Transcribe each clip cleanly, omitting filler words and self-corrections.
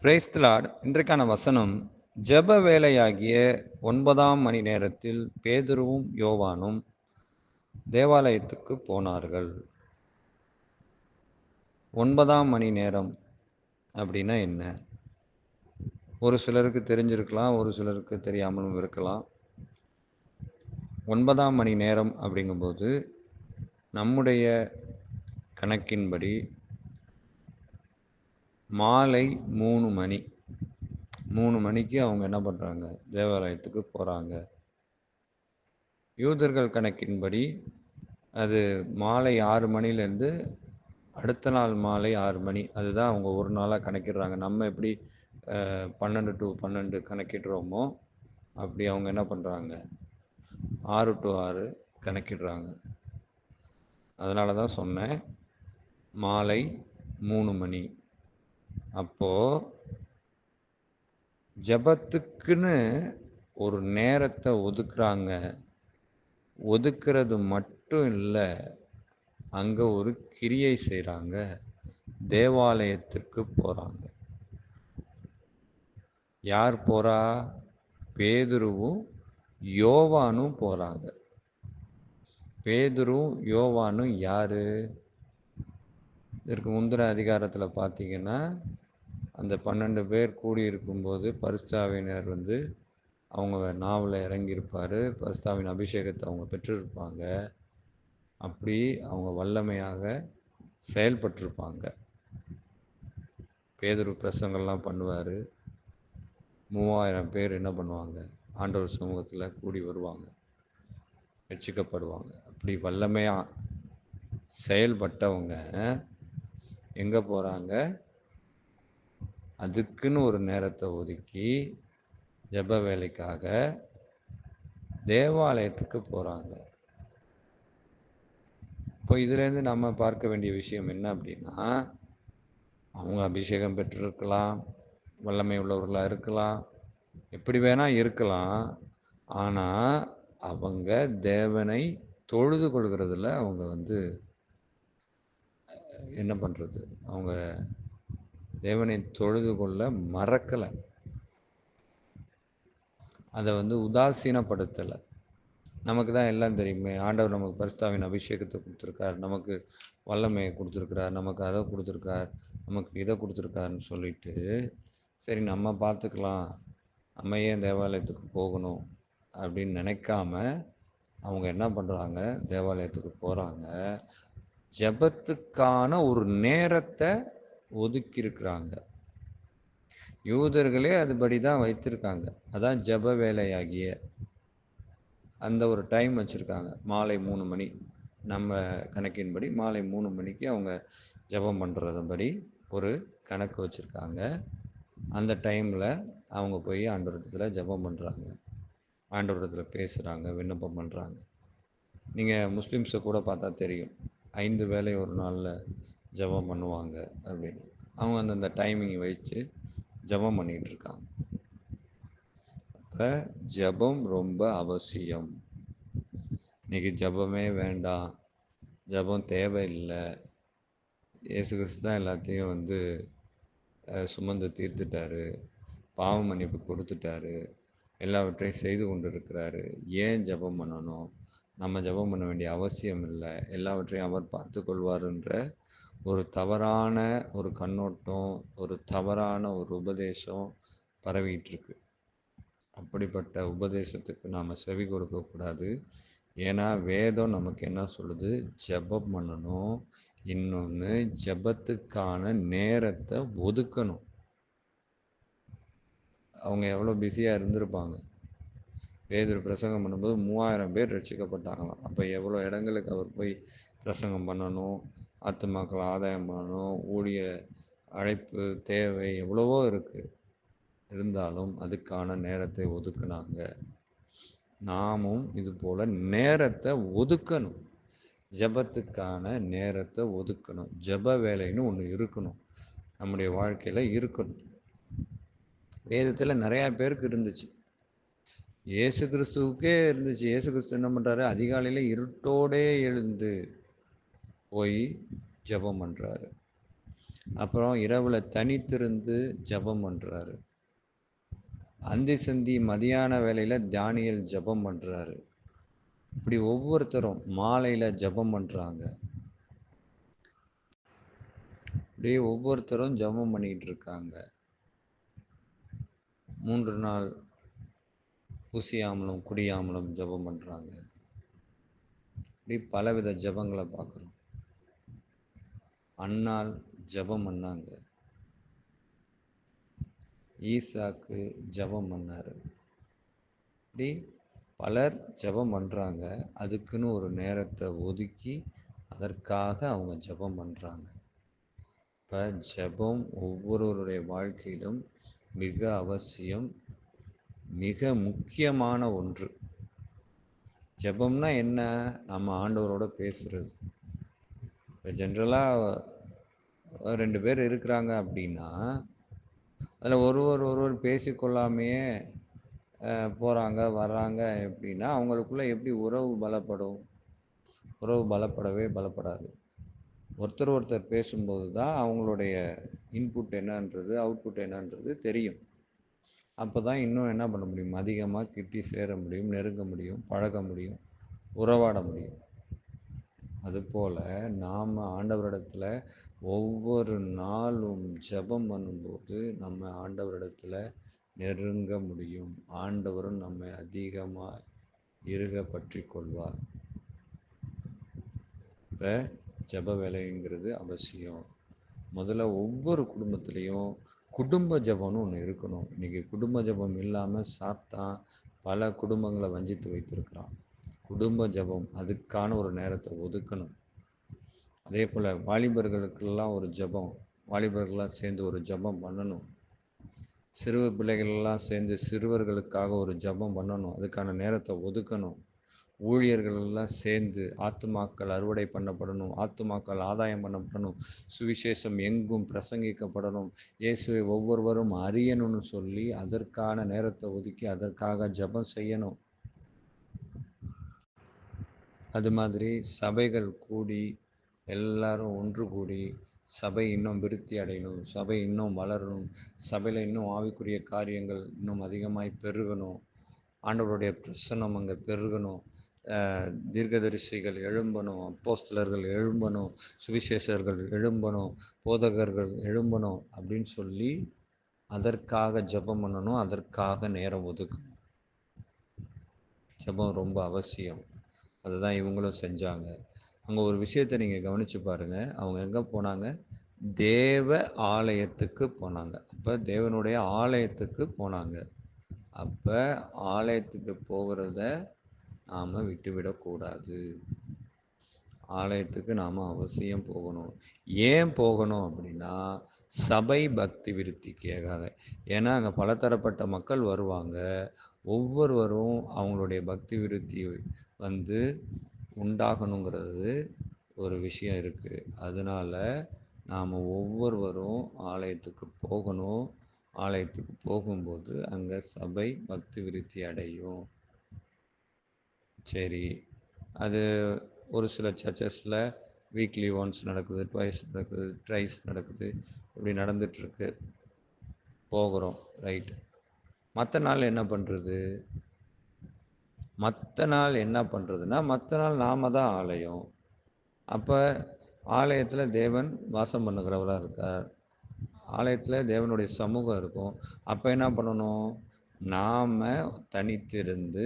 Praise the Lord. இன்றைக்கான வசனம், ஜெப வேலையாகிய 9ஆம் மணி நேரத்தில் பேதுருவும் யோவானும் தேவாலயத்துக்கு போனார்கள். 9ஆம் மணி நேரம் அப்படின்னா என்ன? ஒரு சிலருக்கு தெரிஞ்சிருக்கலாம், ஒரு சிலருக்கு தெரியாமலும் இருக்கலாம். 9ஆம் மணி நேரம் அப்படிங்கும்போது நம்முடைய கணக்கின்படி மாலை 3 மணி. 3 மணிக்கு அவங்க என்ன பண்ணுறாங்க? தேவாலயத்துக்கு போகிறாங்க. யூதர்கள் கணக்கின்படி அது மாலை 6 மணிலேருந்து அடுத்த நாள் மாலை 6 மணி. அதுதான் அவங்க ஒரு நாளாக கணக்கிடுறாங்க. நம்ம எப்படி 12 to 12 கணக்கிடுறோமோ அப்படி அவங்க என்ன பண்ணுறாங்க? 6 to 6 கணக்கிடுறாங்க. அதனால தான் சொன்னேன் மாலை 3 மணி. அப்போது ஜெபத்துக்குன்னு ஒரு நேரத்தை ஒதுக்குறாங்க. ஒதுக்குறது மட்டும் இல்லை, அங்கே ஒரு கிரியை செய்கிறாங்க. தேவாலயத்துக்கு போகிறாங்க. யார் போகிறா? பேதுருவும் யோவானும் போகிறாங்க. பேதுருவும் யோவானும் யார்? இதற்கு முந்தின அதிகாரத்தில் பார்த்தீங்கன்னா, அந்த 12 பேர் கூடியிருக்கும்போது பரிசுத்தாவினர் அவங்க நாவில் இறங்கியிருப்பார். பரிசுத்தாவின் அபிஷேகத்தை அவங்க பெற்றிருப்பாங்க. அப்படி அவங்க வல்லமையாக செயல்பட்டிருப்பாங்க. பேதுரு பிரசங்கள்லாம் பண்ணுவார். 3000 பேர் என்ன பண்ணுவாங்க? ஆண்டவர் சமூகத்தில் கூடி வருவாங்க, ரட்சிக்கப்படுவாங்க. அப்படி வல்லமையாக செயல்பட்டவங்க எங்கே போகிறாங்க? அதுக்குன்னு ஒரு நேரத்தை ஒதுக்கி ஜெப வேலைக்காக தேவாலயத்துக்கு போகிறாங்க. இப்போ இதுலேருந்து நம்ம பார்க்க வேண்டிய விஷயம் என்ன அப்படின்னா, அவங்க அபிஷேகம் பெற்றிருக்கலாம், வல்லமை உள்ளவர்களாக இருக்கலாம், எப்படி வேணால் இருக்கலாம். ஆனால் அவங்க தேவனை தொழுது கொள்கிறதுல அவங்க என்ன பண்ணுறது? அவங்க தேவனை தொழுது கொள்ள மறக்கலை, அதை உதாசீனப்படுத்தலை. நமக்கு தான் எல்லாம் தெரியுமே, ஆண்டவர் நமக்கு பரிசுத்தாவின் அபிஷேகத்தை கொடுத்துருக்கார், நமக்கு வல்லமையை கொடுத்துருக்கிறார், நமக்கு அதை கொடுத்துருக்கார், நமக்கு இதை கொடுத்துருக்காருன்னு சொல்லிட்டு சரி நம்ம பார்த்துக்கலாம், நம்ம ஏன் தேவாலயத்துக்கு போகணும் அப்படின்னு நினைக்காம அவங்க என்ன பண்ணுறாங்க? தேவாலயத்துக்கு போகிறாங்க. ஜெபத்துக்கான ஒரு நேரத்தை ஒதுக்கியிருக்கிறாங்க. யூதர்களே அதுபடி தான் வைத்திருக்காங்க. அதான் ஜெப வேலையாகிய அந்த ஒரு டைம் வச்சுருக்காங்க. மாலை 3 மணி, நம்ம கணக்கின்படி மாலை 3 மணிக்கு அவங்க ஜெபம் பண்ணுறதுபடி ஒரு கணக்கு வச்சுருக்காங்க. அந்த டைமில் அவங்க போய் ஆண்டவரிடத்தில் ஜெபம் பண்ணுறாங்க, ஆண்டவரிடத்தில் பேசுகிறாங்க, விண்ணப்பம் பண்ணுறாங்க. நீங்கள் முஸ்லீம்ஸை கூட பார்த்தா தெரியும், 5 வேளை ஒரு நாளில் ஜெபம் பண்ணுவாங்க அப்படின்னு. அவங்க அந்தந்த டைமிங் வச்சு ஜெபம் பண்ணிகிட்டு இருக்காங்க. அப்போ ஜெபம் ரொம்ப அவசியம். இன்னைக்கு ஜெபமே வேண்டாம், ஜெபம் தேவையில்லை, இயேசு கிறிஸ்து தான் எல்லாத்தையும் சுமந்து தீர்த்துட்டாரு, பாவ மன்னிப்பு கொடுத்துட்டாரு, எல்லாவற்றையும் செய்து கொண்டு இருக்கிறாரு, ஏன் ஜெபம் பண்ணணும், நம்ம ஜெபம் பண்ண வேண்டிய அவசியம் இல்லை, எல்லாவற்றையும் அவர் பார்த்து கொள்வாருன்ற ஒரு தவறான ஒரு கண்ணோட்டம், ஒரு தவறான ஒரு உபதேசம் பரவிட்டு இருக்கு. அப்படிப்பட்ட உபதேசத்துக்கு நாம் செவி கொடுக்கக்கூடாது. ஏன்னா வேதம் நமக்கு என்ன சொல்லுது? ஜெபம் பண்ணணும். இன்னொன்று, ஜெபத்துக்கான நேரத்தை ஒதுக்கணும். அவங்க எவ்வளோ பிஸியாக இருந்திருப்பாங்க. பேதுரு பிரசங்கம் பண்ணும்போது 3000 பேர் ரட்சிக்கப்பட்டாங்களாம். அப்போ எவ்வளோ இடங்களுக்கு அவர் போய் பிரசங்கம் பண்ணணும், ஆத்துமாக்களை ஆதாயம் பண்ணணும், ஊழிய அழைப்பு தேவை எவ்வளவோ இருக்குது. இருந்தாலும் அதுக்கான நேரத்தை ஒதுக்குனாங்க. நாமும் இது போல் நேரத்தை ஒதுக்கணும். ஜெபத்துக்கான நேரத்தை ஒதுக்கணும். ஜெப வேலைன்னு ஒன்று இருக்கணும், நம்முடைய வாழ்க்கையில் இருக்கணும். வேதத்தில் நிறையா பேருக்கு இருந்துச்சு, இயேசு கிறிஸ்துவுக்கே இருந்துச்சு. இயேசு கிறிஸ்து என்ன பண்ணுறாரு? அதிகாலையில் இருட்டோடே எழுந்து போய் ஜெபம் பண்ணுறாரு. அப்புறம் இரவில் தனித்திருந்து ஜெபம் பண்ணுறாரு. அந்தி சந்தி மதியான வேளையில் தானியேல் ஜெபம் பண்ணுறாரு. இப்படி ஒவ்வொருத்தரும் மாலையில் ஜெபம் பண்ணுறாங்க. இப்படியே ஒவ்வொருத்தரும் ஜெபம் பண்ணிக்கிட்டு இருக்காங்க. 3 நாள் புசியாமலும் குடியாமலும் ஜெபம் பண்ணுறாங்க. இப்படி பலவித ஜெபங்களை பார்க்குறோம். அன்னாள் ஜெபம் பண்ணாங்க. ஈசாக்கு ஜெபம் பண்ணார். இப்படி பலர் ஜெபம் பண்ணுறாங்க. அதுக்குன்னு ஒரு நேரத்தை ஒதுக்கி அதற்காக அவங்க ஜெபம் பண்ணுறாங்க. இப்போ ஜெபம் ஒவ்வொருவருடைய வாழ்க்கையிலும் மிக அவசியம், மிக முக்கியமான ஒன்று. ஜெபம்னா என்ன? நம்ம ஆண்டவரோட பேசுகிறது. இப்போ ஜென்ரலாக 2 பேர் இருக்கிறாங்க அப்படின்னா அதில் ஒருவர் பேசிக்கொள்ளாமையே போகிறாங்க வர்றாங்க அப்படின்னா அவங்களுக்குள்ளே எப்படி உறவு பலப்படும்? உறவு பலப்படாது. ஒருத்தர் பேசும்போது தான் அவங்களுடைய இன்புட் என்னன்றது, அவுட்புட் என்னன்றது தெரியும். அப்போ தான் இன்னும் என்ன பண்ண முடியும்? அதிகமாக கிட்டி சேர முடியும், நெருங்க முடியும், பழக முடியும், உறவாட முடியும். அதுபோல் நாம் ஆண்டவரிடத்தில் ஒவ்வொரு நாளும் ஜெபம் பண்ணும்போது நம்ம ஆண்டவரிடத்தில் நெருங்க முடியும். ஆண்டவரும் நம்மை அதிகமாக இறுக பற்றி கொள்வார். இப்போ ஜெப வேலைங்கிறது அவசியம். முதல்ல ஒவ்வொரு குடும்பத்துலேயும் குடும்ப ஜெபம்னு ஒன்று இருக்கணும். இன்றைக்கி குடும்ப ஜெபம் இல்லாமல் சாத்தான் பல குடும்பங்களை வஞ்சித்து வைத்திருக்கிறான். குடும்ப ஜெபம் அதுக்கான ஒரு நேரத்தை ஒதுக்கணும். அதே போல் வாலிபர்களுக்கெல்லாம் ஒரு ஜெபம், வாலிபர்கள்லாம் சேர்ந்து ஒரு ஜெபம் பண்ணணும். சிறு பிள்ளைகளெல்லாம் சேர்ந்து சிறுவர்களுக்காக ஒரு ஜெபம் பண்ணணும். அதுக்கான நேரத்தை ஒதுக்கணும். ஊழியர்கள் எல்லாம் சேர்ந்து ஆத்துமாக்கள் அறுவடை பண்ணப்படணும், ஆத்துமாக்கள் ஆதாயம் பண்ணப்படணும், சுவிசேஷம் எங்கும் பிரசங்கிக்கப்படணும், இயேசுவை ஒவ்வொருவரும் அறியணும்னு சொல்லி அதற்கான நேரத்தை ஒதுக்கி அதற்காக ஜெபம் செய்யணும். அது மாதிரி சபைகள் கூடி எல்லாரும் ஒன்று கூடி சபை இன்னும் விருத்தி அடையணும், சபை இன்னும் வளரணும், சபையில் இன்னும் ஆவிக்குரிய காரியங்கள் இன்னும் அதிகமாய் பெருகணும், ஆண்டவருடைய பிரசன்னம் அங்கே பெருகணும், தீர்க்கதரிசிகள் எழும்பணும், அப்போஸ்தலர்கள் எழும்பணும், சுவிசேஷர்கள் எழும்பணும், போதகர்கள் எழும்பணும் அப்படின்னு சொல்லி அதற்காக ஜெபம் பண்ணணும். அதற்காக நேரம் ஒதுக்கணும். ஜெபம் ரொம்ப அவசியம். அதுதான் இவங்களும் செஞ்சாங்க. அங்கே ஒரு விஷயத்தை நீங்கள் கவனித்து பாருங்கள். அவங்க எங்கே போனாங்க? தேவ ஆலயத்துக்கு போனாங்க. அப்போ தேவனுடைய ஆலயத்துக்கு போனாங்க. அப்போ ஆலயத்துக்கு போகிறத நாம் விட்டுவிடக்கூடாது. ஆலயத்துக்கு நாம் அவசியம் போகணும். ஏன் போகணும் அப்படின்னா சபை பக்தி விருத்திக்காக. ஏன்னா அங்கே பலதரப்பட்ட மக்கள் வருவாங்க. ஒவ்வொருவரும் அவங்களுடைய பக்தி விருத்தி வந்து உண்டாகணுங்கிறது ஒரு விஷயம் இருக்குது. அதனால் நாம் ஒவ்வொருவரும் ஆலயத்துக்கு போகணும். ஆலயத்துக்கு போகும்போது அங்கே சபை பக்தி விருத்தி அடையும். சரி, அது ஒரு சில சர்ச்சஸில் வீக்லி ஒன்ஸ் நடக்குது, ட்வைஸ் நடக்குது, ட்ரைஸ் நடக்குது, இப்படி நடந்துகிட்ருக்கு. போகிறோம், ரைட். மற்ற நாள் என்ன பண்ணுறதுன்னா மற்ற நாள் நாம் தான் ஆலயம். அப்போ ஆலயத்தில் தேவன் வாசம் பண்ணுகிறவராக இருக்கார். ஆலயத்தில் தேவனுடைய சமூகம் இருக்கும். அப்போ என்ன பண்ணணும்? நாம் தனித்திருந்து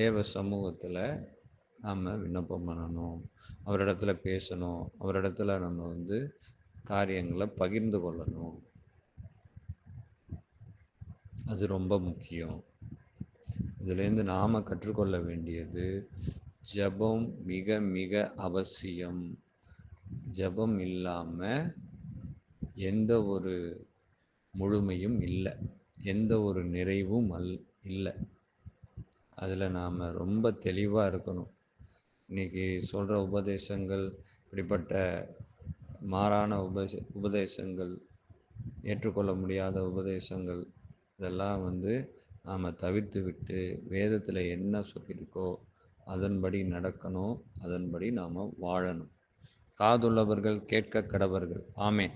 தேவ சமூகத்தில் நாம் விண்ணப்பம் பண்ணணும், அவரிடத்துல பேசணும், அவரிடத்துல நம்ம காரியங்களை பகிர்ந்து கொள்ளணும். அது ரொம்ப முக்கியம். இதுலேருந்து நாம் கற்றுக்கொள்ள வேண்டியது ஜெபம் மிக மிக அவசியம். ஜெபம் இல்லாமல் எந்த ஒரு முழுமையும் இல்லை, எந்த ஒரு நிறைவும் இல்லை. அதில் நாம் ரொம்ப தெளிவாக இருக்கணும். இன்றைக்கி சொல்கிற உபதேசங்கள், இப்படிப்பட்ட மாறான உபதேசங்கள், ஏற்றுக்கொள்ள முடியாத உபதேசங்கள், இதெல்லாம் நாம் தவிர்த்து விட்டு வேதத்தில் என்ன சொல்லியிருக்கோ அதன்படி நடக்கணும், அதன்படி நாம் வாழணும். காதுள்ளவர்கள் கேட்க கடவர்கள். ஆமென்.